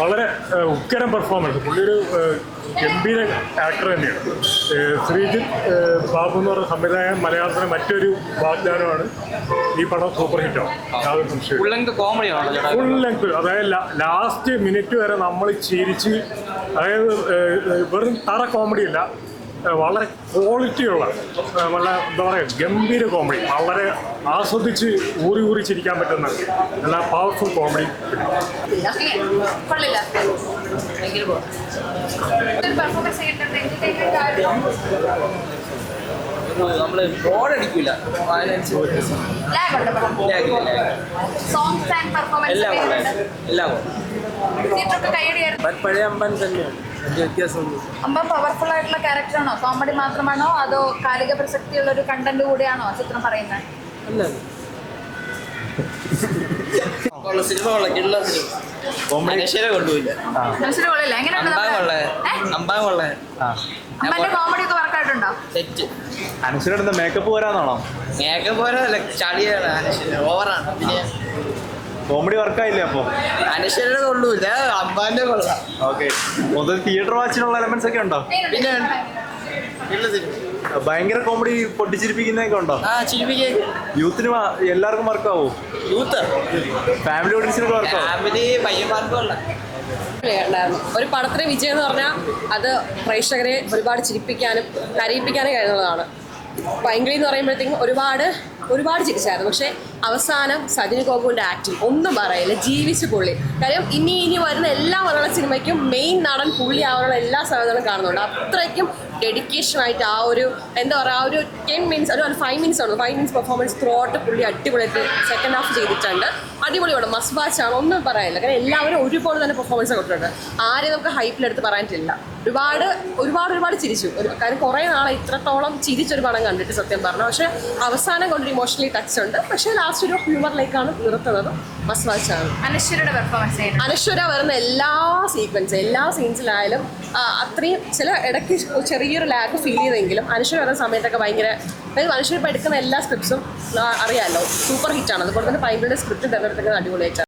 വളരെ ഉഗ്രം പെർഫോമൻസ്. പുള്ളിയൊരു ഗംഭീര ആക്ടർ തന്നെയാണ്. ശ്രീജിത്ത് ബാബു എന്ന് പറഞ്ഞ സംവിധായകൻ മലയാളത്തിലെ മറ്റൊരു വാഗ്ദാനമാണ്. ഈ പടം സൂപ്പർ ഹിറ്റാവും, യാതൊരു സംശയം. ഫുൾ ലെങ്ത്, അതായത് ലാസ്റ്റ് മിനിറ്റ് വരെ നമ്മൾ ചിരിച്ച്, അതായത് വെറും തറ കോമഡി അല്ല, വളരെ ക്വാളിറ്റിയുള്ള നല്ല എന്താ പറയുക ഗംഭീര കോമഡി, വളരെ ആസ്വദിച്ച് ഊറി ഊറി ചിരിക്കാൻ പറ്റുന്ന നല്ല പവർഫുൾ കോമഡി. നമ്മള് റോഡ് അടിക്കൂല, പഴയ അമ്പൻ തന്നെയാണ്. അമ്പൻ പവർഫുൾ ആയിട്ടുള്ള ക്യാരക്ടറാണോ, കോമഡി മാത്രമാണോ, അതോ കാലിക പ്രസക്തിയുള്ള ഒരു കണ്ടന്റ് കൂടിയാണോ ചിത്രം പറയുന്നത്? സിനിമ കൊണ്ടുപോയില്ല. അമ്പന്റെ കോമഡി ഒക്കെ വർക്കായിട്ടുണ്ടോ? അനുശ്വര മേക്കപ്പ് പോരാന്നാണോ? മേക്കപ്പ് പോരാ, ചളിയാണ് അനുശ്വര, ഓവറാണ്. പിന്നെ കോമഡി വർക്കായില്ലേ അപ്പൊ? അനുശ്വരയുടെ കൊള്ളൂല്ല, അമ്പാന്റെ കൊള്ളാം. ഓക്കെ, മൊത്തം തിയേറ്റർ വാച്ചിനുള്ള എലമെന്റ്സ് ഒക്കെ ഉണ്ടോ? പിന്നെ ഭയങ്കര കോമഡി പൊട്ടിച്ചിരിപ്പിക്കുന്നതൊക്കെ ഉണ്ടോ? യൂത്തിന് എല്ലാവർക്കും വർക്കാവോ? യൂത്ത് ഫാമിലി ഓഡിയൻസിനൊക്കെ വർക്കാവോ? ഫാമിലി പയ്യന്മാർക്കും ഉള്ള ഒരു പടത്തിന് വിജയം എന്ന് പറഞ്ഞാൽ അത് പ്രേക്ഷകരെ ഒരുപാട് ചിരിപ്പിക്കാനും കരയിപ്പിക്കാനും കഴിയുന്നതാണ്. പൈങ്കിളി എന്ന് പറയുമ്പോഴത്തേക്കും ഒരുപാട് ചിരിച്ചായിരുന്നു. പക്ഷേ അവസാനം സജിനി ഗോപുവിൻ്റെ ആക്ടിങ് ഒന്നും പറയില്ല, ജീവിച്ച് പുള്ളി. കാര്യം ഇനി വരുന്ന എല്ലാ മലയാള സിനിമയ്ക്കും മെയിൻ നടൻ പുള്ളി ആവാനുള്ള എല്ലാ സാധ്യതകളും കാണുന്നുണ്ട്. അത്രയ്ക്കും ഡെഡിക്കേഷനായിട്ട് ആ ഒരു എന്താ പറയുക, ആ ഒരു 10 മിനിറ്റ്സ് ഒരു 5 മിനിറ്റ്സ് ആണ്, 5 മിനിറ്റ്സ് പെർഫോമൻസ് ത്രൂ ഔട്ട് പുള്ളി അടിപൊളിയായിട്ട് സെക്കൻഡ് ഹാഫ് ചെയ്തിട്ടുണ്ട്. അടിപൊളിയാണ്, മസ്റ്റ് വാച്ച് ആണ്, ഒന്നും പറയാനില്ല. കാരണം എല്ലാവരും ഒരുപോലെ തന്നെ പെർഫോമൻസ് കൊടുത്തിട്ടുണ്ട്. ആരെയും നമുക്ക് ഹൈപ്പിലെടുത്ത് പറയാനിട്ടില്ല. ഒരുപാട് ചിരിച്ചു. കാര്യം കുറേ നാളെ ഇത്രത്തോളം ചിരിച്ചൊരു പടം കണ്ടിട്ട് സത്യം പറഞ്ഞു. പക്ഷേ അവസാനം കൊണ്ടൊരു ഇമോഷണലി ടച്ച് ഉണ്ട്. പക്ഷേ ലാസ്റ്റ് ഒരു ഹ്യൂമറിലേക്കാണ് നിർത്തുന്നത്. മസ്റ്റ് വാച്ച് ആണ്. അനശ്വരയുടെ പെർഫോമൻസ്, അനശ്വര വരുന്ന എല്ലാ സീൻസിലായാലും അത്രയും ചില ഇടയ്ക്ക് ചെറിയൊരു ലാഗ് ഫീൽ ചെയ്തെങ്കിലും അനശ്വര വരുന്ന സമയത്തൊക്കെ ഭയങ്കര, അതായത് അനശ്വര ഇപ്പോൾ എടുക്കുന്ന എല്ലാ സ്ക്രിപ്റ്റ്സും അറിയാമല്ലോ സൂപ്പർ ഹിറ്റാണ്. അതുപോലെ തന്നെ പൈങ്കിളിയുടെ സ്ക്രിപ്റ്റ് തിരഞ്ഞെടുക്കുന്നത് അടിപൊളിയായിട്ടാണ്.